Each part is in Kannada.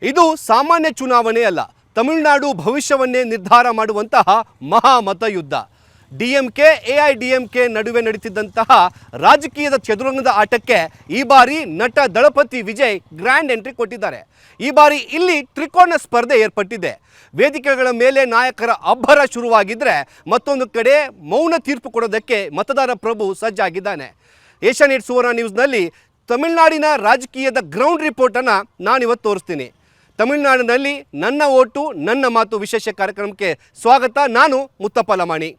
ಇದು ಸಾಮಾನ್ಯ ಚುನಾವಣೆ ಅಲ್ಲ, ತಮಿಳುನಾಡು ಭವಿಷ್ಯವನ್ನೇ ನಿರ್ಧಾರ ಮಾಡುವಂತಹ ಮಹಾಮತಯುದ್ಧ. ಡಿಎಂಕೆ ಎಐಡಿಎಂಕೆ ನಡುವೆ ನಡೀತಿದ್ದಂತಹ ರಾಜಕೀಯದ ಚದುರಂಗದ ಆಟಕ್ಕೆ ಈ ಬಾರಿ ನಟ ದಳಪತಿ ವಿಜಯ್ ಗ್ರ್ಯಾಂಡ್ ಎಂಟ್ರಿ ಕೊಟ್ಟಿದ್ದಾರೆ. ಈ ಬಾರಿ ಇಲ್ಲಿ ತ್ರಿಕೋನ ಸ್ಪರ್ಧೆ ಏರ್ಪಟ್ಟಿದೆ. ವೇದಿಕೆಗಳ ಮೇಲೆ ನಾಯಕರ ಅಬ್ಬರ ಶುರುವಾಗಿದ್ದರೆ ಮತ್ತೊಂದು ಕಡೆ ಮೌನ ತೀರ್ಪು ಕೊಡೋದಕ್ಕೆ ಮತದಾರ ಪ್ರಭು ಸಜ್ಜಾಗಿದ್ದಾನೆ. ಏಷ್ಯಾನೆಟ್ ಸುವರ್ಣ ನ್ಯೂಸ್ನಲ್ಲಿ ತಮಿಳುನಾಡಿನ ರಾಜಕೀಯದ ಗ್ರೌಂಡ್ ರಿಪೋರ್ಟನ್ನು ನಾನಿವತ್ತು ತೋರಿಸ್ತೀನಿ. ತಮಿಳುನಾಡಿನಲ್ಲಿ ನನ್ನ ಓಟು ನನ್ನ ಮಾತು ವಿಶೇಷ ಕಾರ್ಯಕ್ರಮಕ್ಕೆ ಸ್ವಾಗತ. ನಾನು ಮುತ್ತಪ್ಪ ಲಮಾಣಿ.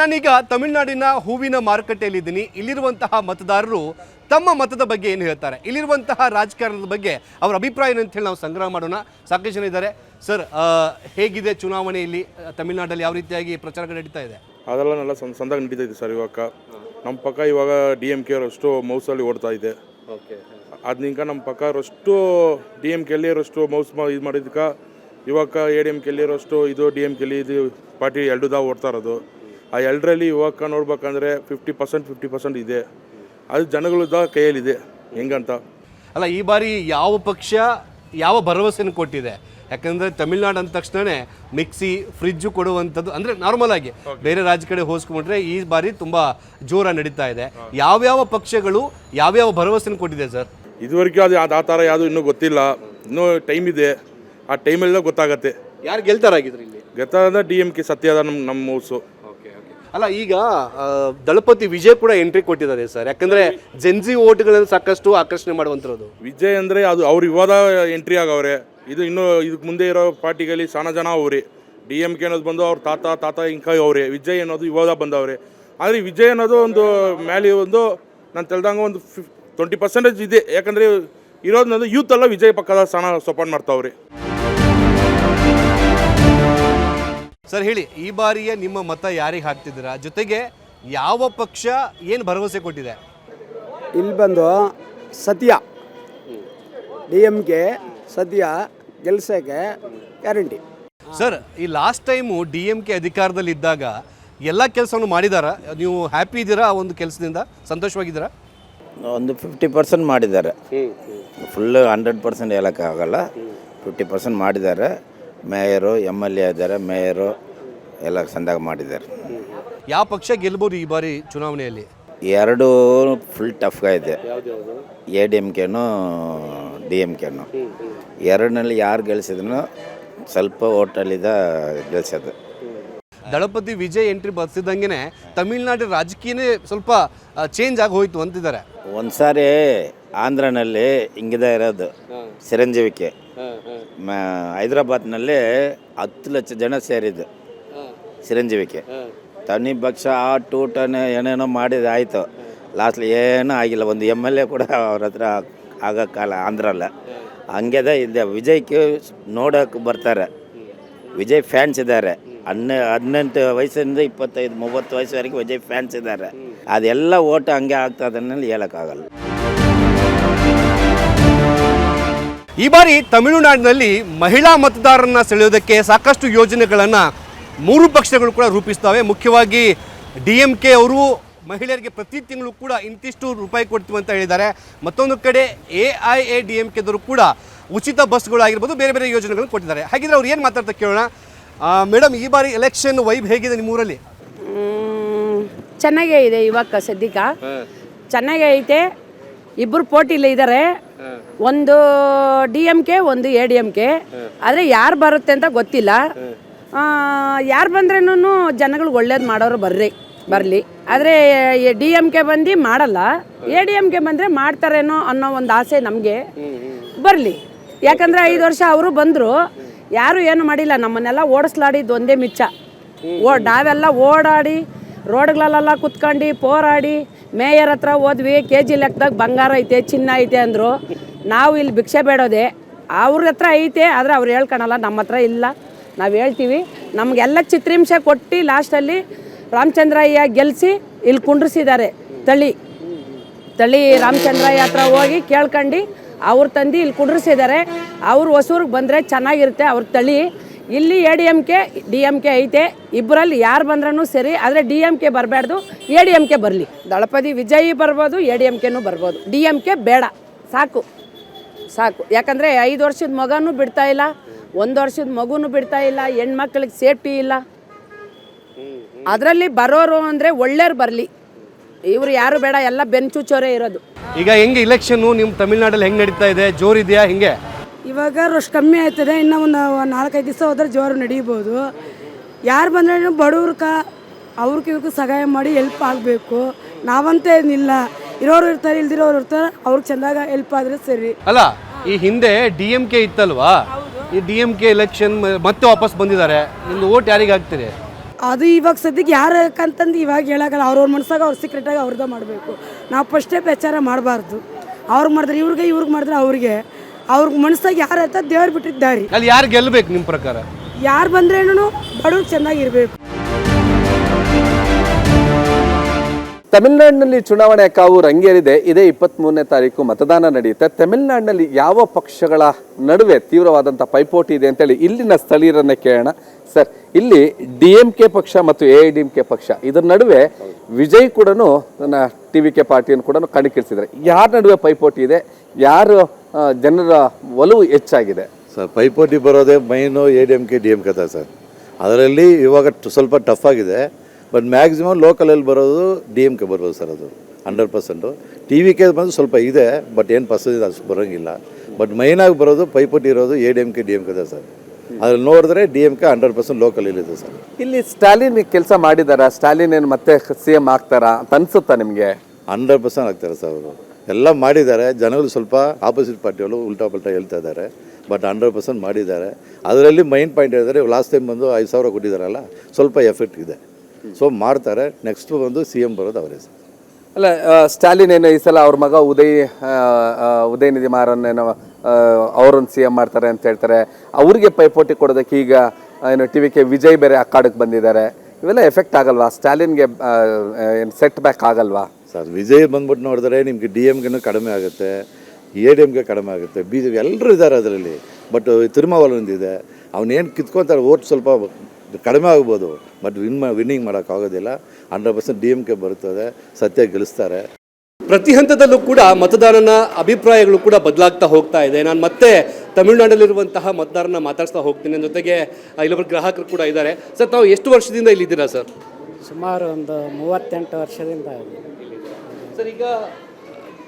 ನಾನೀಗ ತಮಿಳುನಾಡಿನ ಹೂವಿನ ಮಾರುಕಟ್ಟೆಯಲ್ಲಿದ್ದೀನಿ. ಇಲ್ಲಿರುವಂತಹ ಮತದಾರರು ತಮ್ಮ ಮತದ ಬಗ್ಗೆ ಏನು ಹೇಳ್ತಾರೆ, ಇಲ್ಲಿರುವಂತಹ ರಾಜಕಾರಣದ ಬಗ್ಗೆ ಅವರ ಅಭಿಪ್ರಾಯ ಏನು ಅಂತ ಹೇಳಿ ನಾವು ಸಂಗ್ರಹ ಮಾಡೋಣ. ಸಾಕಷ್ಟು ಜನ ಇದ್ದಾರೆ. ಸರ್, ಹೇಗಿದೆ ಚುನಾವಣೆ ಇಲ್ಲಿ ತಮಿಳುನಾಡಲ್ಲಿ, ಯಾವ ರೀತಿಯಾಗಿ ಪ್ರಚಾರಗಳು ನಡೀತಾ ಇದೆ? ಅದೆಲ್ಲ ನೆಲ್ಲ ಸಂದಾಗ ನಡೀತಾ ಇದೆ ಸರ್. ಇವಾಗ ನಮ್ಮ ಪಕ್ಕ ಇವಾಗ DMK ಅವರಷ್ಟು ಮೌಸಲ್ಲಿ ಓಡ್ತಾ ಇದೆ. ಅದನಿಂಕ ನಮ್ಮ ಪಕ್ಕ ಅಷ್ಟು DMK ಅಲ್ಲಿರೋಷ್ಟು ಮೌಸ್ ಇದು ಮಾಡಿದ್ಕ ಇವಾಗ ADMK ಅಲ್ಲಿರೋಷ್ಟು ಇದು DMK ಇದು ಪಾರ್ಟಿ ಎರಡುದ ಓಡ್ತಾ ಇರೋದು. ಆ ಎರಡರಲ್ಲಿ ಇವಾಗ ನೋಡ್ಬೇಕಂದ್ರೆ 50% ಇದೆ. ಅದು ಜನಗಳದ ಕೈಯಲ್ಲಿದೆ ಹೆಂಗಂತ. ಅಲ್ಲ, ಈ ಬಾರಿ ಯಾವ ಪಕ್ಷ ಯಾವ ಭರವಸೆಯನ್ನು ಕೊಟ್ಟಿದೆ? ಯಾಕಂದರೆ ತಮಿಳ್ನಾಡು ಅಂದ ತಕ್ಷಣವೇ ಮಿಕ್ಸಿ ಫ್ರಿಜ್ಜು ಕೊಡುವಂಥದ್ದು, ಅಂದರೆ ನಾರ್ಮಲ್ ಆಗಿ ಬೇರೆ ರಾಜ್ಯ ಕಡೆ ಹೋಲಿಸ್ಕೊಂಡ್ರೆ ಈ ಬಾರಿ ತುಂಬ ಜೋರ ನಡೀತಾ ಇದೆ. ಯಾವ್ಯಾವ ಪಕ್ಷಗಳು ಯಾವ್ಯಾವ ಭರವಸೆಯನ್ನು ಕೊಟ್ಟಿದೆ ಸರ್? ಇದುವರೆಗೂ ಅದು ಆ ಥರ ಯಾವುದು ಇನ್ನೂ ಗೊತ್ತಿಲ್ಲ. ಇನ್ನೂ ಟೈಮ್ ಇದೆ. ಆ ಟೈಮಲ್ಲಿ ಗೊತ್ತಾಗತ್ತೆ ಯಾರು ಗೆಲ್ತಾರಾಗಿದ್ರು ಇಲ್ಲಿ. ಗೆಲ್ತಾರ DMK ಸತ್ಯ ಅದ ನಮ್ಮ ಮೌಸು. ಅಲ್ಲ, ಈಗ ದಳಪತಿ ವಿಜಯ್ ಕೂಡ ಎಂಟ್ರಿ ಕೊಟ್ಟಿದ್ದಾರೆ ಸರ್. ಯಾಕಂದ್ರೆ ಜೆನ್ಜಿ ಓಟ್ಗಳನ್ನು ಸಾಕಷ್ಟು ಆಕರ್ಷಣೆ ಮಾಡುವಂಥದ್ದು. ವಿಜಯ್ ಅಂದರೆ ಅದು ಅವ್ರು ಇವಾಗ ಎಂಟ್ರಿ ಆಗವ್ರೆ. ಇದು ಇನ್ನೂ ಇದಕ್ಕೆ ಮುಂದೆ ಇರೋ ಪಾರ್ಟಿಗಳಲ್ಲಿ ಸಾನ ಜನ ಅವ್ರೆ. DMK ಅನ್ನೋದು ಬಂದು ಅವ್ರ ತಾತ ಇಂಕ ಅವ್ರೆ. ವಿಜಯ್ ಅನ್ನೋದು ಇವಾಗ ಬಂದವ್ರೆ. ಆದರೆ ವಿಜಯ್ ಅನ್ನೋದು ಒಂದು ಮ್ಯಾಲೆ ಒಂದು ನಾನು ತಿಳಿದಂಗೆ ಒಂದು 20% ಇದೆ. ಯಾಕಂದರೆ ಇರೋದು ಯೂತ್ ಎಲ್ಲ ವಿಜಯ್ ಪಕ್ಕದ ಸಾನ ಸಪೋರ್ಟ್ ಮಾಡ್ತಾವ್ರೆ. ಸರ್ ಹೇಳಿ, ಈ ಬಾರಿಯ ನಿಮ್ಮ ಮತ ಯಾರಿಗೆ ಹಾಕ್ತಿದ್ದೀರಾ? ಜೊತೆಗೆ ಯಾವ ಪಕ್ಷ ಏನು ಭರವಸೆ ಕೊಟ್ಟಿದೆ? ಇಲ್ಲಿ ಬಂದು ಸತ್ಯ DMK ಸತ್ಯ ಗೆಲ್ಸೋಕ್ಕೆ ಗ್ಯಾರಂಟಿ. ಸರ್, ಈ ಲಾಸ್ಟ್ ಟೈಮು DMK ಅಧಿಕಾರದಲ್ಲಿದ್ದಾಗ ಎಲ್ಲ ಕೆಲಸವನ್ನು ಮಾಡಿದಾರಾ? ನೀವು ಹ್ಯಾಪಿ ಇದ್ದೀರಾ ಆ ಒಂದು ಕೆಲಸದಿಂದ? ಸಂತೋಷವಾಗಿದ್ದೀರಾ? ಒಂದು 50% ಮಾಡಿದ್ದಾರೆ. ಫುಲ್ಲು 100% ಹೇಳೋಕ್ಕಾಗಲ್ಲ. 50% ಮಾಡಿದ್ದಾರೆ. ಮೇಯರು MLA ಇದ್ದಾರೆ, ಮೇಯರು ಎಲ್ಲ ಸಂದಾಗ ಮಾಡಿದ್ದಾರೆ. ಯಾವ ಪಕ್ಷ ಗೆಲ್ಬೋದು ಈ ಬಾರಿ ಚುನಾವಣೆಯಲ್ಲಿ? ಎರಡು ಫುಲ್ ಟಫ್ ಇದೆ. ADMKನೂ DMKನೂ ಎರಡರಲ್ಲಿ ಯಾರು ಗೆಲ್ಸಿದ್ರು ಸ್ವಲ್ಪ ಓಟಲ್ಲಿದ ಗೆಲ್ಸೋದು. ದಳಪತಿ ವಿಜಯ್ ಎಂಟ್ರಿ ಬರ್ತಿದ್ದಂಗೆ ತಮಿಳ್ನಾಡು ರಾಜಕೀಯನೇ ಸ್ವಲ್ಪ ಚೇಂಜ್ ಆಗಿ ಹೋಯ್ತು ಅಂತಿದ್ದಾರೆ. ಒಂದು ಸಾರಿ ಆಂಧ್ರನಲ್ಲಿ ಹಿಂಗಿದೆ ಇರೋದು ಚಿರಂಜೀವಿಕೆ. ಹೈದ್ರಾಬಾದ್ನಲ್ಲಿ 10 ಲಕ್ಷ ಜನ ಸೇರಿದ್ದು ಚಿರಂಜೀವಿಕೆ. ತನಿ ಪಕ್ಷ ಆ ಟೂಟನ್ ಏನೇನೋ ಮಾಡಿದ ಆಯಿತು. ಲಾಸ್ಟ್ಲಿ ಏನೂ ಆಗಿಲ್ಲ. ಒಂದು MLA ಕೂಡ ಅವ್ರ ಹತ್ರ ಆಗೋಕ್ಕಲ್ಲ ಆಂಧ್ರಲ್ಲ. ಹಂಗೆದ ಇದೆ. ವಿಜಯ್ಗೆ ನೋಡೋಕೆ ಬರ್ತಾರೆ. ವಿಜಯ್ ಫ್ಯಾನ್ಸ್ ಇದ್ದಾರೆ. 18 ವಯಸ್ಸಿಂದ 25-30 ವಯಸ್ಸುವರೆಗೆ ವಿಜಯ್ ಫ್ಯಾನ್ಸ್ ಇದ್ದಾರೆ. ಅದೆಲ್ಲ ಓಟ್ ಹಂಗೆ ಆಗ್ತದನ್ನಲ್ಲಿ ಹೇಳೋಕ್ಕಾಗಲ್ಲ. ಈ ಬಾರಿ ತಮಿಳುನಾಡಿನಲ್ಲಿ ಮಹಿಳಾ ಮತದಾರರನ್ನ ಸೆಳೆಯೋದಕ್ಕೆ ಸಾಕಷ್ಟು ಯೋಜನೆಗಳನ್ನು 3 ಪಕ್ಷಗಳು ಕೂಡ ರೂಪಿಸ್ತವೆ. ಮುಖ್ಯವಾಗಿ DMK ಅವರು ಮಹಿಳೆಯರಿಗೆ ಪ್ರತಿ ತಿಂಗಳು ಕೂಡ ಇಂತಿಷ್ಟು ರೂಪಾಯಿ ಕೊಡ್ತೀವಿ ಅಂತ ಹೇಳಿದ್ದಾರೆ. ಮತ್ತೊಂದು ಕಡೆ AIADMKದವರು ಕೂಡ ಉಚಿತ ಬಸ್ಗಳಾಗಿರ್ಬೋದು, ಬೇರೆ ಬೇರೆ ಯೋಜನೆಗಳನ್ನು ಕೊಟ್ಟಿದ್ದಾರೆ. ಹಾಗಿದ್ರೆ ಅವ್ರು ಏನು ಮಾತಾಡ್ತಾ ಕೇಳೋಣ. ಮೇಡಮ್, ಈ ಬಾರಿ ಎಲೆಕ್ಷನ್ ವೈಬ್ ಹೇಗಿದೆ ನಿಮ್ಮೂರಲ್ಲಿ? ಚೆನ್ನಾಗೇ ಇದೆ. ಇವಾಗ ಸದ್ಯಕ್ಕೆ ಚೆನ್ನಾಗೇ ಐತೆ. ಇಬ್ಬರು ಪೋಟಿಲಿ ಇದ್ದಾರೆ. ಒಂದು DMK, ಒಂದು ADMK. ಆದರೆ ಯಾರು ಬರುತ್ತೆ ಅಂತ ಗೊತ್ತಿಲ್ಲ. ಯಾರು ಬಂದ್ರೇನು ಜನಗಳಿಗೆ ಒಳ್ಳೇದು ಮಾಡೋರು ಬರಲಿ. ಆದರೆ DMK ಬಂದು ಮಾಡಲ್ಲ, ADMK ಬಂದರೆ ಮಾಡ್ತಾರೇನೋ ಅನ್ನೋ ಒಂದು ಆಸೆ ನಮಗೆ. ಬರಲಿ. ಯಾಕಂದರೆ 5 ವರ್ಷ ಅವರು ಬಂದರು, ಯಾರು ಏನು ಮಾಡಿಲ್ಲ. ನಮ್ಮನ್ನೆಲ್ಲ ಓಡಿಸ್ಲಾಡಿದ್ದು ಒಂದೇ ಮಿಚ್ಚ. ನಾವೆಲ್ಲ ಓಡಾಡಿ ರೋಡ್ಗಳಲ್ಲೆಲ್ಲ ಕುತ್ಕೊಂಡು ಹೋರಾಡಿ ಮೇಯರ್ ಹತ್ರ ಹೋದ್ವಿ. KG ಲೆಕ್ಕದಾಗ ಬಂಗಾರ ಐತೆ, ಚಿನ್ನ ಐತೆ ಅಂದರು. ನಾವು ಇಲ್ಲಿ ಭಿಕ್ಷೆ ಬೇಡೋದೆ. ಅವ್ರ ಹತ್ರ ಐತೆ, ಆದರೆ ಅವ್ರು ಹೇಳ್ಕೊಳಲ್ಲ. ನಮ್ಮ ಹತ್ರ ಇಲ್ಲ, ನಾವು ಹೇಳ್ತೀವಿ. ನಮಗೆಲ್ಲ ಚಿತ್ರಿಂಸೆ ಕೊಟ್ಟು ಲಾಸ್ಟಲ್ಲಿ ರಾಮಚಂದ್ರಯ್ಯ ಗೆಲ್ಲಿಸಿ ಇಲ್ಲಿ ಕುಂಡ್ರಿಸಿದ್ದಾರೆ. ತಳಿ ರಾಮಚಂದ್ರಯ್ಯ ಹತ್ರ ಹೋಗಿ ಕೇಳ್ಕೊಂಡು ಅವ್ರು ತಂದು ಇಲ್ಲಿ ಕುಂಡ್ರಿಸಿದ್ದಾರೆ. ಅವ್ರು ಹೊಸೂರಿಗೆ ಬಂದರೆ ಚೆನ್ನಾಗಿರುತ್ತೆ. ಅವ್ರ ತಳಿ ಇಲ್ಲಿ ADMK DMK ಐತೆ, ಇಬ್ಬರಲ್ಲಿ ಯಾರು ಬಂದ್ರೂ ಸರಿ, ಆದರೆ DMK ಬರಬಾರ್ದು, ADMK ಬರಲಿ. ದಳಪತಿ ವಿಜಯ್ ಬರ್ಬೋದು, ADMKನೂ ಬರ್ಬೋದು. DMK ಬೇಡ, ಸಾಕು. ಯಾಕಂದರೆ 5 ವರ್ಷದ ಮಗನೂ ಬಿಡ್ತಾ ಇಲ್ಲ, 1 ವರ್ಷದ ಮಗುನೂ ಬಿಡ್ತಾ ಇಲ್ಲ, ಹೆಣ್ಮಕ್ಳಿಗೆ ಸೇಫ್ಟಿ ಇಲ್ಲ. ಅದರಲ್ಲಿ ಬರೋರು ಅಂದರೆ ಒಳ್ಳೆಯವ್ರು ಬರಲಿ, ಇವರು ಯಾರು ಬೇಡ, ಎಲ್ಲ ಬೆನ್ಚುಚ್ಚೋರೇ ಇರೋದು. ಈಗ ಹೆಂಗೆ ಇಲೆಕ್ಷನ್ನು ನಿಮ್ಮ ತಮಿಳ್ನಾಡಲ್ಲಿ ಹೆಂಗೆ ನಡೀತಾ ಇದೆ? ಜೋರಿದೆಯಾ ಹಿಂಗೆ? ಇವಾಗ ರಶ್ ಕಮ್ಮಿ ಆಯ್ತದೆ, ಇನ್ನು ಒಂದು 4-5 ದಿವಸ ಹೋದ್ರೆ ಜೋರು ನಡೀಬೋದು. ಯಾರು ಬಂದ್ರೆ ಬಡವ್ರಕ ಅವ್ರಿಗೆ ಸಹಾಯ ಮಾಡಿ ಹೆಲ್ಪ್ ಆಗಬೇಕು. ನಾವಂತೇ ಏನಿಲ್ಲ, ಇರೋರು ಇರ್ತಾರೆ, ಇಲ್ದಿರೋರು ಇರ್ತಾರೆ, ಅವ್ರಿಗೆ ಚೆಂದಾಗ ಹೆಲ್ಪ್ ಆದರೆ ಸರಿ. ಅಲ್ಲ, ಈ ಹಿಂದೆ DMK ಇತ್ತಲ್ವಾ, ಈ DMK ಎಲೆಕ್ಷನ್ ಮತ್ತೆ ವಾಪಸ್ ಬಂದಿದ್ದಾರೆ, ನಿಮ್ದು ಓಟ್ ಯಾರಿಗೆ ಹಾಕ್ತೀರಿ? ಅದು ಇವಾಗ ಸದ್ಯಕ್ಕೆ ಯಾರಕ್ಕಂತಂದು ಇವಾಗ ಹೇಳೋಕ್ಕಲ್ಲ. ಅವ್ರವ್ರ ಮನಸ್ಸಾಗ ಅವ್ರು ಸೀಕ್ರೆಟಾಗಿ ಅವ್ರದ್ದು ಮಾಡಬೇಕು. ನಾವು ಫಸ್ಟೇ ಪ್ರಚಾರ ಮಾಡಬಾರ್ದು. ಅವ್ರಿಗೆ ಮಾಡಿದ್ರೆ ಇವ್ರಿಗೆ ಮಾಡಿದ್ರೆ ಅವ್ರಿಗೆ ಮನಸ್ಸಾಗ ಯಾರು ಇರ್ತಾರೆ ದೇವ್ರು ಬಿಟ್ಟಿದ್ದಾರೆ. ಅಲ್ಲಿ ಯಾರು ಗೆಲ್ಲಬೇಕು ನಿಮ್ಮ ಪ್ರಕಾರ? ಯಾರು ಬಂದ್ರೇನು ಬಡವ್ರು ಚೆನ್ನಾಗಿರ್ಬೇಕು. ತಮಿಳುನಾಡಿನಲ್ಲಿ ಚುನಾವಣೆ ಕಾವು ರಂಗೇರಿದೆ. ಇದೇ 23ನೇ ತಾರೀಕು ಮತದಾನ ನಡೆಯುತ್ತೆ. ತಮಿಳುನಾಡಿನಲ್ಲಿ ಯಾವ ಪಕ್ಷಗಳ ನಡುವೆ ತೀವ್ರವಾದಂಥ ಪೈಪೋಟಿ ಇದೆ ಅಂತೇಳಿ ಇಲ್ಲಿನ ಸ್ಥಳೀಯರನ್ನೇ ಕೇಳೋಣ. ಸರ್, ಇಲ್ಲಿ DMK ಪಕ್ಷ ಮತ್ತು AIDMK ಪಕ್ಷ ಇದರ ನಡುವೆ ವಿಜಯ್ ಕೂಡ ನನ್ನ TVK ಪಾರ್ಟಿಯನ್ನು ಕೂಡ ಕಣಕ್ಕಿಳಿಸಿದ್ದಾರೆ. ಯಾರ ನಡುವೆ ಪೈಪೋಟಿ ಇದೆ? ಯಾರು ಜನರ ಒಲವು ಹೆಚ್ಚಾಗಿದೆ? ಸರ್, ಪೈಪೋಟಿ ಬರೋದೇ ಮೈನು ADMK DMK ಸರ್. ಅದರಲ್ಲಿ ಇವಾಗ ಸ್ವಲ್ಪ ಟಫ್ ಆಗಿದೆ. ಬಟ್ ಮ್ಯಾಕ್ಸಿಮಮ್ ಲೋಕಲಲ್ಲಿ ಬರೋದು DMK ಬರ್ಬೋದು ಸರ್, ಅದು 100%. TVK ಬಂದು ಸ್ವಲ್ಪ ಇದೆ, ಬಟ್ ಏನು ಪರ್ಸೆಂಟೇಜ್ ಅಷ್ಟು ಬರೋಂಗಿಲ್ಲ. ಬಟ್ ಮೈನಾಗಿ ಬರೋದು ಪೈಪೋಟಿ ಇರೋದು ADMK DMK ಸರ್. ಅದ್ರಲ್ಲಿ ನೋಡಿದ್ರೆ DMK 100% ಲೋಕಲ್ ಇಲ್ಲಿದೆ ಸರ್. ಇಲ್ಲಿ ಸ್ಟಾಲಿನ್ ಕೆಲಸ ಮಾಡಿದಾರ? ಸ್ಟಾಲಿನ್ ಏನು ಮತ್ತೆ CM ಆಗ್ತಾರಾ ಅಂತ ಅನ್ಸುತ್ತಾ ನಿಮಗೆ? 100% ಆಗ್ತಾರೆ ಸರ್. ಅವರು ಎಲ್ಲ ಮಾಡಿದ್ದಾರೆ. ಜನಗಳು ಸ್ವಲ್ಪ ಆಪೋಸಿಟ್ ಪಾರ್ಟಿಗಳು ಉಲ್ಟಾ ಪಲ್ಟಾ ಹೇಳ್ತಾ ಇದ್ದಾರೆ, ಬಟ್ 100% ಮಾಡಿದ್ದಾರೆ. ಅದರಲ್ಲಿ ಮೈನ್ ಪಾಯಿಂಟ್ ಹೇಳಿದರೆ ಲಾಸ್ಟ್ ಟೈಮ್ ಬಂದು 5,000 ಕೊಟ್ಟಿದ್ದಾರಲ್ಲ, ಸ್ವಲ್ಪ ಎಫೆಕ್ಟ್ ಇದೆ. ಸೊ ಮಾಡ್ತಾರೆ. ನೆಕ್ಸ್ಟ್ ಬಂದು CM ಬರೋದು ಅವರೇ ಸರ್. ಅಲ್ಲ, ಸ್ಟಾಲಿನ್ ಏನು ಈ ಸಲ ಅವ್ರ ಮಗ ಉದಯನಿಧಿ ಮಾರನ್ ಏನೋ ಅವ್ರನ್ನ CM ಮಾಡ್ತಾರೆ ಅಂತ ಹೇಳ್ತಾರೆ. ಅವ್ರಿಗೆ ಪೈಪೋಟಿ ಕೊಡೋದಕ್ಕೆ ಈಗ ಏನು TVK ವಿಜಯ್ ಬೇರೆ ಅಖಾಡಕ್ಕೆ ಬಂದಿದ್ದಾರೆ. ಇವೆಲ್ಲ ಎಫೆಕ್ಟ್ ಆಗಲ್ವಾ? ಸ್ಟಾಲಿನ್ಗೆ ಏನು ಸೆಟ್ ಬ್ಯಾಕ್ ಆಗಲ್ವಾ ಸರ್? ವಿಜಯ್ ಬಂದ್ಬಿಟ್ಟು ನೋಡಿದ್ರೆ ನಿಮಗೆ DMKನೂ ಕಡಿಮೆ ಆಗುತ್ತೆ, ADMK ಕಡಿಮೆ ಆಗುತ್ತೆ, BJP ಎಲ್ಲರೂ ಇದ್ದಾರೆ ಅದರಲ್ಲಿ. ಬಟ್ ತಿರುಮಾವಲೊಂದಿದೆ, ಅವನೇನು ಕಿತ್ಕೊತಾರೆ, ಓಟ್ ಸ್ವಲ್ಪ ಕಡಿಮೆ ಆಗ್ಬೋದು, ಬಟ್ ವಿನ್ನಿಂಗ್ ಮಾಡೋಕ್ಕಾಗೋದಿಲ್ಲ. 100% DMK ಬರುತ್ತದೆ, ಸತ್ಯ ಗೆಲ್ಲಿಸ್ತಾರೆ. ಪ್ರತಿ ಹಂತದಲ್ಲೂ ಕೂಡ ಮತದಾರನ ಅಭಿಪ್ರಾಯಗಳು ಕೂಡ ಬದಲಾಗ್ತಾ ಹೋಗ್ತಾ ಇದೆ. ನಾನು ಮತ್ತೆ ತಮಿಳುನಾಡಲ್ಲಿರುವಂತಹ ಮತದಾರನ ಮಾತಾಡ್ಸ್ತಾ ಹೋಗ್ತೀನಿ. ನನ್ನ ಜೊತೆಗೆ ಇಲ್ಲೊಬ್ಬರು ಗ್ರಾಹಕರು ಕೂಡ ಇದ್ದಾರೆ. ಸರ್, ತಾವು ಎಷ್ಟು ವರ್ಷದಿಂದ ಇಲ್ಲಿದ್ದೀರಾ ಸರ್? ಸುಮಾರು ಒಂದು 38 ವರ್ಷದಿಂದ. ಸರ್, ಈಗ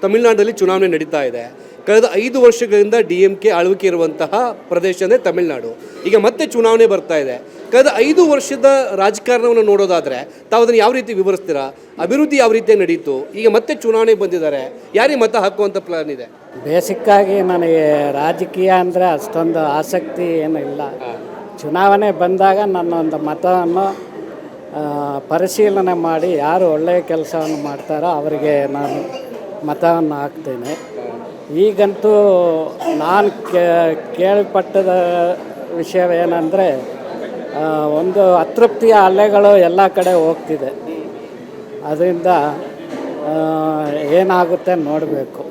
ತಮಿಳುನಾಡಲ್ಲಿ ಚುನಾವಣೆ ನಡೀತಾ ಇದೆ. ಕಳೆದ 5 ವರ್ಷಗಳಿಂದ DMK ಆಳ್ವಿಕೆ ಇರುವಂತಹ ಪ್ರದೇಶ ಅಂದರೆ ತಮಿಳುನಾಡು. ಈಗ ಮತ್ತೆ ಚುನಾವಣೆ ಬರ್ತಾ ಇದೆ. ಕಳೆದ 5 ವರ್ಷದ ರಾಜಕಾರಣವನ್ನು ನೋಡೋದಾದರೆ ತಾವು ಅದನ್ನು ಯಾವ ರೀತಿ ವಿವರಿಸ್ತೀರಾ? ಅಭಿವೃದ್ಧಿ ಯಾವ ರೀತಿ ನಡೀತು? ಈಗ ಮತ್ತೆ ಚುನಾವಣೆ ಬಂದಿದ್ದಾರೆ, ಯಾರಿಗೆ ಮತ ಹಾಕುವಂಥ ಪ್ಲಾನ್ ಇದೆ? ಬೇಸಿಕ್ಕಾಗಿ ನನಗೆ ರಾಜಕೀಯ ಅಂದರೆ ಅಷ್ಟೊಂದು ಆಸಕ್ತಿ ಏನೂ ಇಲ್ಲ. ಚುನಾವಣೆ ಬಂದಾಗ ನನ್ನೊಂದು ಮತವನ್ನು ಪರಿಶೀಲನೆ ಮಾಡಿ ಯಾರು ಒಳ್ಳೆಯ ಕೆಲಸವನ್ನು ಮಾಡ್ತಾರೋ ಅವರಿಗೆ ನಾನು ಮತವನ್ನು ಹಾಕ್ತೇನೆ. ಈಗಂತೂ ನಾನು ಕೇಳ್ಪಟ್ಟದ ವಿಷಯವೇನೆಂದರೆ, ಒಂದು ಅತೃಪ್ತಿಯ ಅಲೆಗಳು ಎಲ್ಲ ಕಡೆ ಹೋಗ್ತಿದೆ. ಅದರಿಂದ ಏನಾಗುತ್ತೆ ನೋಡಬೇಕು.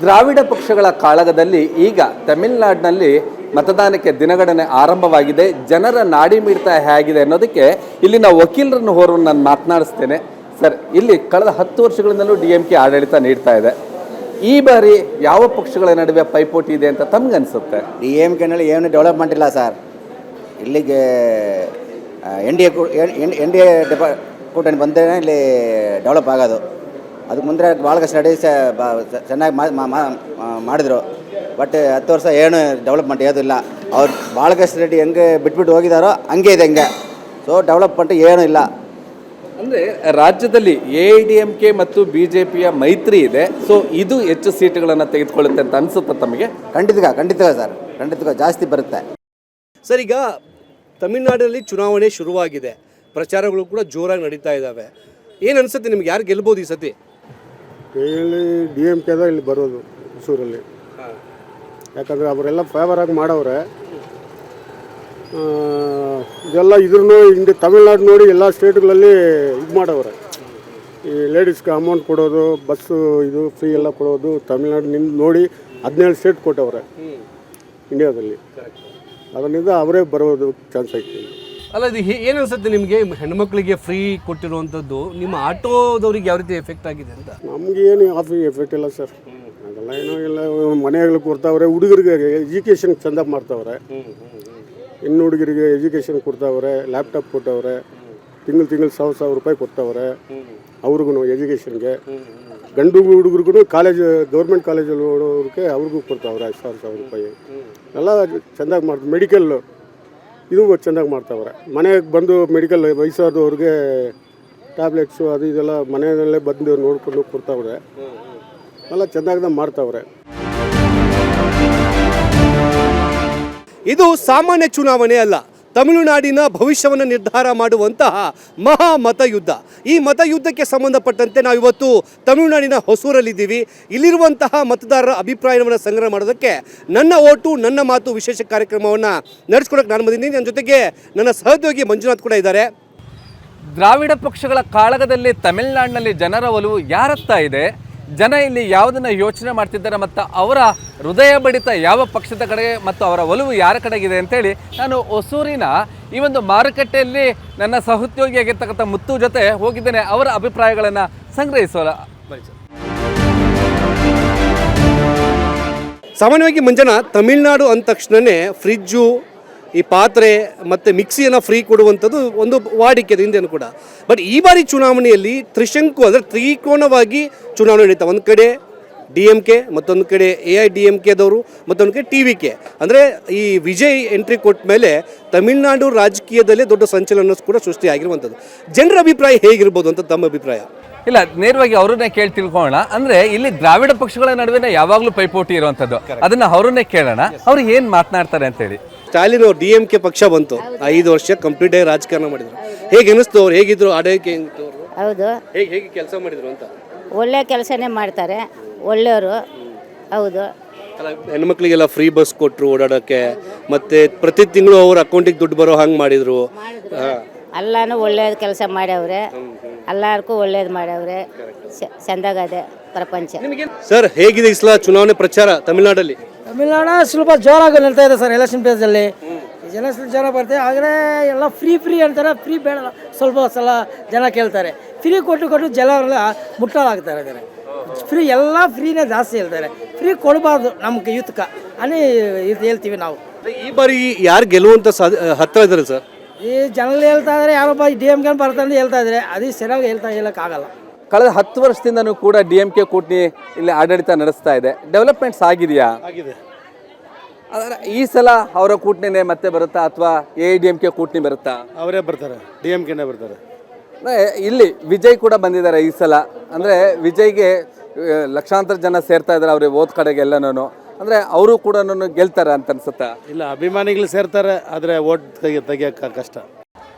ದ್ರಾವಿಡ ಪಕ್ಷಗಳ ಕಾಳಗದಲ್ಲಿ ಈಗ ತಮಿಳುನಾಡಿನಲ್ಲಿ ಮತದಾನಕ್ಕೆ ದಿನಗಣನೆ ಆರಂಭವಾಗಿದೆ. ಜನರ ನಾಡಿ ಮಿಡಿತ ಹೇಗಿದೆ ಅನ್ನೋದಕ್ಕೆ ಇಲ್ಲಿನ ವಕೀಲರನ್ನು ಹೋರನ್ನು ನಾನು ಮಾತನಾಡಿಸ್ತೇನೆ. ಸರ್, ಇಲ್ಲಿ ಕಳೆದ 10 ವರ್ಷಗಳಿಂದಲೂ DMK ಆಡಳಿತ ನೀಡ್ತಾ ಇದೆ. ಈ ಬಾರಿ ಯಾವ ಪಕ್ಷಗಳ ನಡುವೆ ಪೈಪೋಟಿ ಇದೆ ಅಂತ ತಮಗನ್ಸುತ್ತೆ? DMKನಲ್ಲಿ ಏನು ಡೆವಲಪ್ಮೆಂಟ್ ಇಲ್ಲ ಸರ್. ಇಲ್ಲಿಗೆ NDA ಕೂಟಣಿ ಬಂದೇ ಇಲ್ಲಿ ಡೆವಲಪ್ ಆಗೋದು. ಅದಕ್ಕೆ ಮುಂದೆ ಭಾಳ ಸ್ಟಡಿ ಚೆನ್ನಾಗಿ ಮಾಡಿದ್ರು. ಬಟ್ 10 ವರ್ಷ ಏನು ಡೆವಲಪ್ಮೆಂಟ್ ಯಾವುದೂ ಇಲ್ಲ. ಅವ್ರು ಬಾಳಕೃಷ್ಣ ರೆಡ್ಡಿ ಹೆಂಗೆ ಬಿಟ್ಬಿಟ್ಟು ಹೋಗಿದ್ದಾರೋ ಹಂಗೆ ಇದೆ ಹಂಗೆ. ಸೊ ಡೆವಲಪ್ಮೆಂಟ್ ಏನೂ ಇಲ್ಲ. ಅಂದರೆ ರಾಜ್ಯದಲ್ಲಿ AIDMK ಮತ್ತು BJPಯ ಮೈತ್ರಿ ಇದೆ. ಸೊ ಇದು ಹೆಚ್ಚು ಸೀಟುಗಳನ್ನು ತೆಗೆದುಕೊಳ್ಳುತ್ತೆ ಅಂತ ಅನಿಸುತ್ತೆ ತಮಗೆ? ಖಂಡಿತ ಸರ್, ಖಂಡಿತ ಜಾಸ್ತಿ ಬರುತ್ತೆ. ಸರ್, ಈಗ ತಮಿಳುನಾಡಿನಲ್ಲಿ ಚುನಾವಣೆ ಶುರುವಾಗಿದೆ, ಪ್ರಚಾರಗಳು ಕೂಡ ಜೋರಾಗಿ ನಡೀತಾ ಇದ್ದಾವೆ. ಏನು ಅನಿಸುತ್ತೆ ನಿಮ್ಗೆ, ಯಾರು ಗೆಲ್ಬೋದು ಈ ಸತಿ? ಇಲ್ಲಿ DMK ಇಲ್ಲಿ ಬರೋದು ಹೊಸೂರಲ್ಲಿ. ಯಾಕಂದರೆ ಅವರೆಲ್ಲ ಫೇವರಾಗಿ ಮಾಡವ್ರೆ. ಇದೆಲ್ಲ ಇದ್ರೂ ಹಿಂದೆ ತಮಿಳ್ನಾಡು ನೋಡಿ ಎಲ್ಲ ಸ್ಟೇಟ್ಗಳಲ್ಲಿ ಇದು ಮಾಡವ್ರೆ. ಈ ಲೇಡೀಸ್ಗೆ ಅಮೌಂಟ್ ಕೊಡೋದು, ಬಸ್ಸು ಇದು ಫ್ರೀ ಎಲ್ಲ ಕೊಡೋದು ತಮಿಳ್ನಾಡು ನೋಡಿ 17 ಸ್ಟೇಟ್ ಕೊಟ್ಟವ್ರೆ ಇಂಡಿಯಾದಲ್ಲಿ. ಅದರಿಂದ ಅವರೇ ಬರೋದು ಚಾನ್ಸ್ ಐತೆ. ಅಲ್ಲ ಇದು ಏನು ಅನ್ಸುತ್ತೆ ನಿಮಗೆ, ಹೆಣ್ಮಕ್ಳಿಗೆ ಫ್ರೀ ಕೊಟ್ಟಿರುವಂಥದ್ದು ನಿಮ್ಮ ಆಟೋದವ್ರಿಗೆ ಯಾವ ರೀತಿ ಎಫೆಕ್ಟ್ ಆಗಿದೆ ಅಂತ? ನಮ್ಗೆ ಏನು ಆಫಿ ಎಫೆಕ್ಟ್ ಇಲ್ಲ ಸರ್, ಅದೆಲ್ಲ ಏನೋ ಇಲ್ಲ. ಮನೆಗಳು ಕೊಡ್ತಾವ್ರೆ, ಹುಡುಗರಿಗೆ ಎಜುಕೇಷನ್ ಚಂದ ಮಾಡ್ತಾವ್ರೆ, ಹೆಣ್ಣು ಹುಡುಗರಿಗೆ ಎಜುಕೇಷನ್ ಕೊಡ್ತಾವ್ರೆ, ಲ್ಯಾಪ್ಟಾಪ್ ಕೊಟ್ಟವ್ರೆ, ತಿಂಗಳು 1,000 ರೂಪಾಯಿ ಕೊಡ್ತಾವ್ರೆ ಅವ್ರಿಗೂ ಎಜುಕೇಷನ್ಗೆ. ಗಂಡು ಹುಡುಗರಿಗೂ ಕಾಲೇಜ್ ಗೌರ್ಮೆಂಟ್ ಕಾಲೇಜಲ್ಲಿ ಓಡೋರಿಗೆ ಅವ್ರಿಗೂ ಕೊಡ್ತಾವ್ರೆ 1,000 ರೂಪಾಯಿ ಎಲ್ಲ ಚೆಂದಾಗಿ ಮಾಡ್ತಾರೆ. ಮೆಡಿಕಲ್ ಇದು ಚೆಂದಾಗಿ ಮಾಡ್ತಾವ್ರೆ. ಮನೆಗೆ ಬಂದು ಮೆಡಿಕಲ್ ವಯಸ್ಸಾದವ್ರಿಗೆ ಟ್ಯಾಬ್ಲೆಟ್ಸು ಅದು ಇದೆಲ್ಲ ಮನೆಯಲ್ಲೇ ಬಂದು ನೋಡ್ಕೊಂಡು ಕೊಡ್ತಾವ್ರೆ, ಎಲ್ಲ ಚೆಂದಾಗಿ ಮಾಡ್ತಾವ್ರೆ. ಇದು ಸಾಮಾನ್ಯ ಚುನಾವಣೆ ಅಲ್ಲ, ತಮಿಳುನಾಡಿನ ಭವಿಷ್ಯವನ್ನು ನಿರ್ಧಾರ ಮಾಡುವಂತಹ ಮಹಾ ಮತಯುದ್ಧ. ಈ ಮತಯುದ್ಧಕ್ಕೆ ಸಂಬಂಧಪಟ್ಟಂತೆ ನಾವಿವತ್ತು ತಮಿಳುನಾಡಿನ ಹೊಸೂರಲ್ಲಿದ್ದೀವಿ. ಇಲ್ಲಿರುವಂತಹ ಮತದಾರರ ಅಭಿಪ್ರಾಯವನ್ನು ಸಂಗ್ರಹ ಮಾಡೋದಕ್ಕೆ ನನ್ನ ಓಟು ನನ್ನ ಮಾತು ವಿಶೇಷ ಕಾರ್ಯಕ್ರಮವನ್ನು ನಡೆಸ್ಕೊಡೋಕೆ ನಾನು ಬಂದಿದ್ದೀನಿ. ನನ್ನ ಜೊತೆಗೆ ನನ್ನ ಸಹೋದ್ಯೋಗಿ ಮಂಜುನಾಥ್ ಕೂಡ ಇದ್ದಾರೆ. ದ್ರಾವಿಡ ಪಕ್ಷಗಳ ಕಾಳಗದಲ್ಲಿ ತಮಿಳುನಾಡಿನಲ್ಲಿ ಜನರ ಒಲವು ಯಾರತ್ತ ಇದೆ, ಜನ ಇಲ್ಲಿ ಯಾವುದನ್ನು ಯೋಚನೆ ಮಾಡ್ತಿದ್ದಾರೆ ಮತ್ತು ಅವರ ಹೃದಯ ಬಡಿತ ಯಾವ ಪಕ್ಷದ ಕಡೆಗೆ ಮತ್ತು ಅವರ ಒಲವು ಯಾರ ಕಡೆಗಿದೆ ಅಂತೇಳಿ ನಾನು ಹೊಸೂರಿನ ಈ ಒಂದು ಮಾರುಕಟ್ಟೆಯಲ್ಲಿ ನನ್ನ ಸಹೋದ್ಯೋಗಿಯಾಗಿರ್ತಕ್ಕಂಥ ಮುತ್ತು ಜೊತೆ ಹೋಗಿದ್ದೇನೆ. ಅವರ ಅಭಿಪ್ರಾಯಗಳನ್ನು ಸಂಗ್ರಹಿಸೋಣ. ಸಾಮಾನ್ಯವಾಗಿ ಮಂಜನ ತಮಿಳುನಾಡು ಅಂದ ತಕ್ಷಣವೇ ಫ್ರಿಜ್ಜು, ಈ ಪಾತ್ರೆ ಮತ್ತು ಮಿಕ್ಸಿಯನ್ನು ಫ್ರೀ ಕೊಡುವಂಥದ್ದು ಒಂದು ವಾಡಿಕೆ ಹಿಂದೆನೂ ಕೂಡ. ಬಟ್ ಈ ಬಾರಿ ಚುನಾವಣೆಯಲ್ಲಿ ತ್ರಿಶಂಕು ಅಂದರೆ ತ್ರಿಕೋನವಾಗಿ ಚುನಾವಣೆ ನಡೀತಾ. ಒಂದು ಕಡೆ DMK, ಮತ್ತೊಂದು ಕಡೆ AIDMKದವರು, ಮತ್ತೊಂದು ಕಡೆ TVK. ಅಂದರೆ ಈ ವಿಜಯ್ ಎಂಟ್ರಿ ಕೊಟ್ಟ ಮೇಲೆ ತಮಿಳುನಾಡು ರಾಜಕೀಯದಲ್ಲೇ ದೊಡ್ಡ ಸಂಚಲನ ಕೂಡ ಸೃಷ್ಟಿಯಾಗಿರುವಂಥದ್ದು. ಜನರ ಅಭಿಪ್ರಾಯ ಹೇಗಿರ್ಬೋದು ಅಂತ ತಮ್ಮ ಅಭಿಪ್ರಾಯ? ಇಲ್ಲ, ನೇರವಾಗಿ ಅವ್ರನ್ನೇ ಕೇಳಿ ತಿಳ್ಕೊಳ್ಳೋಣ. ಅಂದ್ರೆ ಇಲ್ಲಿ ದ್ರಾವಿಡ ಪಕ್ಷಗಳ ನಡುವೆ ಯಾವಾಗಲೂ ಪೈಪೋಟಿ ಇರುವಂಥದ್ದು, ಅದನ್ನ ಅವ್ರನ್ನೇ ಕೇಳೋಣ, ಅವ್ರು ಏನು ಮಾತನಾಡ್ತಾರೆ ಅಂತೇಳಿ. ಸ್ಟಾಲಿನ್ ಅವರು DMK ಪಕ್ಷ ಬಂತು, 5 ವರ್ಷ ಕಂಪ್ಲೀಟ್ ಆಗಿ ರಾಜಕಾರಣ ಮಾಡಿದ್ರು. ಹೇಗೆ ಅನಿಸ್ತು ಅವ್ರು, ಹೇಗಿದ್ರು ಆಡಳಿಕೆ? ಹೌದು, ಹೇಗೆ ಕೆಲಸ ಮಾಡಿದ್ರು ಅಂತ? ಒಳ್ಳೆ ಕೆಲಸನೇ ಮಾಡ್ತಾರೆ, ಒಳ್ಳೆಯವರು. ಹೌದು, ಹೆಣ್ಮಕ್ಳಿಗೆಲ್ಲ ಫ್ರೀ ಬಸ್ ಕೊಟ್ಟರು ಓಡಾಡೋಕ್ಕೆ, ಮತ್ತೆ ಪ್ರತಿ ತಿಂಗಳು ಅವ್ರ ಅಕೌಂಟಿಗೆ ದುಡ್ಡು ಬರೋ ಹಂಗೆ ಮಾಡಿದ್ರು. ಎಲ್ಲಾನು ಒಳ್ಳೇದು ಕೆಲಸ ಮಾಡ್ಯವ್ರೆ, ಎಲ್ಲರಿಗೂ ಒಳ್ಳೇದು ಮಾಡ್ಯವ್ರೆ. ಚಂದಾಗದೆ ಪ್ರಪಂಚ. ಸರ್, ಹೇಗಿದೆ ಈ ಸಲ ಚುನಾವಣೆ ಪ್ರಚಾರ ತಮಿಳುನಾಡಲ್ಲಿ? ತಮಿಳ್ನಾಡು ಸ್ವಲ್ಪ ಜೋರಾಗಿ ನಿಲ್ತಾ ಇದೆ ಸರ್. ಎಲೆಕ್ಷನ್ ಫೇಸಲ್ಲಿ ಜನ ಬರ್ತಾರೆ, ಆದರೆ ಎಲ್ಲ ಫ್ರೀ ಅಂತಾರೆ. ಫ್ರೀ ಬೇಡ, ಸ್ವಲ್ಪ ಸಲ ಜನ ಕೇಳ್ತಾರೆ. ಫ್ರೀ ಕೊಟ್ಟು ಜನರೆಲ್ಲ ಮುಟ್ಟಾಗ್ತಾರೆ ಇದ್ದಾರೆ. ಫ್ರೀ ಎಲ್ಲ ಫ್ರೀನೇ ಜಾಸ್ತಿ ಹೇಳ್ತಾರೆ. ಫ್ರೀ ಕೊಡಬಾರ್ದು ನಮ್ಗೆ ಯೂತ್ಕ ಅನ್ನಿ ಇದು ಹೇಳ್ತೀವಿ ನಾವು. ಈ ಬಾರಿ ಯಾರು ಗೆಲ್ಲುವಂತ ಹತ್ರ ಇದ್ದಾರೆ ಸರ್? ಈ ಜನಗಳು ಹೇಳ್ತಾ ಇದ್ದಾರೆ, ಯಾರೊಬ್ಬ DMK ಬರ್ತಾರೆ ಅಂತ ಹೇಳ್ತಾ ಇದ್ದಾರೆ. ಅದು ಸರಿಯಾಗಿ ಹೇಳೋಕ್ಕಾಗಲ್ಲ. ಕಳೆದ 10 ವರ್ಷದಿಂದನೂ ಕೂಡ DMK ಕೂಟಣಿ ಇಲ್ಲಿ ಆಡಳಿತ ನಡೆಸ್ತಾ ಇದೆ. ಡೆವಲಪ್ಮೆಂಟ್ಸ್ ಆಗಿದೆಯಾ? ಆಗಿದೆ. ಆದರೆ ಈ ಸಲ ಅವರ ಕೂಟಣಿನೇ ಮತ್ತೆ ಬರುತ್ತಾ ಅಥವಾ AIDMK ಕೂಟಣಿ ಬರುತ್ತಾ? ಅವರೇ ಬರ್ತಾರೆ, DMKನೇ ಬರ್ತಾರೆ. ಇಲ್ಲಿ ವಿಜಯ್ ಕೂಡ ಬಂದಿದ್ದಾರೆ ಈ ಸಲ. ಅಂದರೆ ವಿಜಯ್ಗೆ ಲಕ್ಷಾಂತರ ಜನ ಸೇರ್ತಾ ಇದ್ದಾರೆ ಅವ್ರಿಗೆ ಓದ್ ಕಡೆಗೆ ಎಲ್ಲನೂ. ಅಂದರೆ ಅವರು ಕೂಡ ಗೆಲ್ತಾರೆ ಅಂತ ಅನ್ಸುತ್ತಾ? ಇಲ್ಲ, ಅಭಿಮಾನಿಗಳು ಸೇರ್ತಾರೆ, ಆದರೆ ಓಟ್ ತೆಗಿಯೋಕ್ಕೆ ಕಷ್ಟ.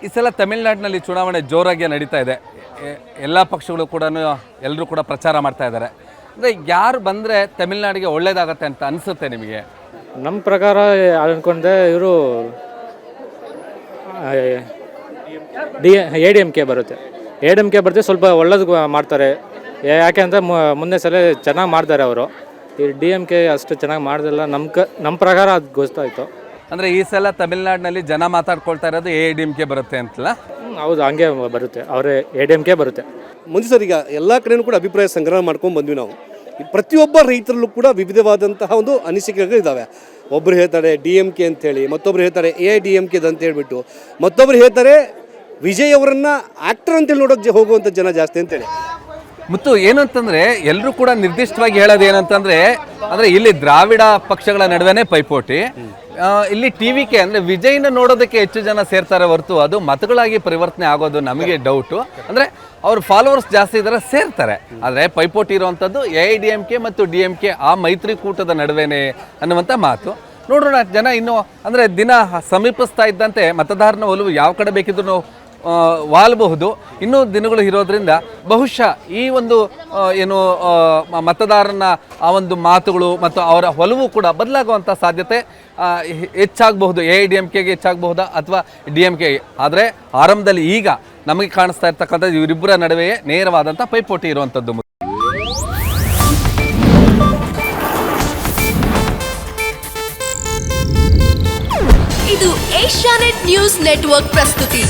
ಈ ಸಲ ತಮಿಳುನಾಡಿನಲ್ಲಿ ಚುನಾವಣೆ ಜೋರಾಗಿ ನಡೀತಾ ಇದೆ. ಎಲ್ಲ ಪಕ್ಷಗಳು ಕೂಡ ಎಲ್ಲರೂ ಕೂಡ ಪ್ರಚಾರ ಮಾಡ್ತಾ ಇದ್ದಾರೆ. ಅಂದರೆ ಯಾರು ಬಂದರೆ ತಮಿಳುನಾಡಿಗೆ ಒಳ್ಳೇದಾಗತ್ತೆ ಅಂತ ಅನಿಸುತ್ತೆ ನಿಮಗೆ? ನಮ್ಮ ಪ್ರಕಾರ ಅನ್ಕೊಂಡೆ ಇವರು AIDMK ಬರುತ್ತೆ. AIDMK ಬರುತ್ತೆ, ಸ್ವಲ್ಪ ಒಳ್ಳೇದು ಮಾಡ್ತಾರೆ. ಯಾಕೆ ಅಂದರೆ ಮುಂದೆ ಸಲ ಚೆನ್ನಾಗಿ ಮಾಡ್ತಾರೆ ಅವರು. ಈ DMK ಅಷ್ಟು ಚೆನ್ನಾಗಿ ಮಾಡ್ದಿಲ್ಲ ನಮ್ಮ ಪ್ರಕಾರ. ಅದು ಗೊತ್ತಾಯಿತು. ಅಂದರೆ ಈ ಸಲ ತಮಿಳುನಾಡಿನಲ್ಲಿ ಜನ ಮಾತಾಡ್ಕೊಳ್ತಾ ಇರೋದು AIDMK ಬರುತ್ತೆ ಅಂತಲ್ಲ? ಹೌದು, ಹಂಗೆ ಬರುತ್ತೆ. ಅವರೇ AIDMK ಬರುತ್ತೆ. ಮುಂದೆ ಸರ್, ಈಗ ಎಲ್ಲ ಕಡೆಯೂ ಕೂಡ ಅಭಿಪ್ರಾಯ ಸಂಗ್ರಹ ಮಾಡ್ಕೊಂಡು ಬಂದ್ವಿ ನಾವು. ಪ್ರತಿಯೊಬ್ಬ ರೈತರಲ್ಲೂ ಕೂಡ ವಿವಿಧವಾದಂತಹ ಒಂದು ಅನಿಸಿಕೆಗಳಿದ್ದಾವೆ. ಒಬ್ಬರು ಹೇಳ್ತಾರೆ DMK ಅಂತೇಳಿ, ಮತ್ತೊಬ್ಬರು ಹೇಳ್ತಾರೆ AIDMK ಅಂತ ಹೇಳ್ಬಿಟ್ಟು, ಮತ್ತೊಬ್ಬರು ಹೇಳ್ತಾರೆ ವಿಜಯ್ ಅವರನ್ನು ಆ್ಯಕ್ಟರ್ ಅಂತೇಳಿ ನೋಡೋಕೆ ಹೋಗುವಂಥ ಜನ ಜಾಸ್ತಿ ಅಂತೇಳಿ. ಮತ್ತು ಏನು ಅಂತಂದರೆ ಎಲ್ಲರೂ ಕೂಡ ನಿರ್ದಿಷ್ಟವಾಗಿ ಹೇಳೋದು ಏನಂತಂದರೆ, ಅಂದರೆ ಇಲ್ಲಿ ದ್ರಾವಿಡ ಪಕ್ಷಗಳ ನಡುವೆನೇ ಪೈಪೋಟಿ. ಇಲ್ಲಿ TVK ಅಂದರೆ ವಿಜಯ್ನ ನೋಡೋದಕ್ಕೆ ಹೆಚ್ಚು ಜನ ಸೇರ್ತಾರೆ ಹೊರತು ಅದು ಮತಗಳಾಗಿ ಪರಿವರ್ತನೆ ಆಗೋದು ನಮಗೆ ಡೌಟು. ಅಂದರೆ ಅವ್ರ ಫಾಲೋವರ್ಸ್ ಜಾಸ್ತಿ ಇದ್ದಾರೆ, ಸೇರ್ತಾರೆ. ಆದರೆ ಪೈಪೋಟಿ ಇರುವಂಥದ್ದು AIDMK ಮತ್ತು DMK ಆ ಮೈತ್ರಿಕೂಟದ ನಡುವೆನೇ ಅನ್ನುವಂಥ ಮಾತು. ನೋಡೋಣ, ಜನ ಇನ್ನೂ ಅಂದರೆ ದಿನ ಸಮೀಪಿಸ್ತಾ ಇದ್ದಂತೆ ಮತದಾರನ ಒಲವು ಯಾವ ಕಡೆ ಬೇಕಿದ್ರೂ ವಾಲಬಹುದು. ಇನ್ನೂ ದಿನಗಳು ಇರೋದ್ರಿಂದ ಬಹುಶಃ ಈ ಒಂದು ಏನು ಮತದಾರನ ಆ ಒಂದು ಮಾತುಗಳು ಮತ್ತು ಅವರ ಒಲವು ಕೂಡ ಬದಲಾಗುವಂಥ ಸಾಧ್ಯತೆ ಹೆಚ್ಚಾಗಬಹುದು. AIDMKಗೆ ಹೆಚ್ಚಾಗಬಹುದಾ ಅಥವಾ DMKಗೆ? ಆದರೆ ಆರಂಭದಲ್ಲಿ ಈಗ ನಮಗೆ ಕಾಣಿಸ್ತಾ ಇರ್ತಕ್ಕಂಥದ್ದು ಇವರಿಬ್ಬರ ನಡುವೆಯೇ ನೇರವಾದಂಥ ಪೈಪೋಟಿ ಇರುವಂಥದ್ದು. ನೆಟ್ವರ್ಕ್ ಪ್ರಸ್ತುತಿ.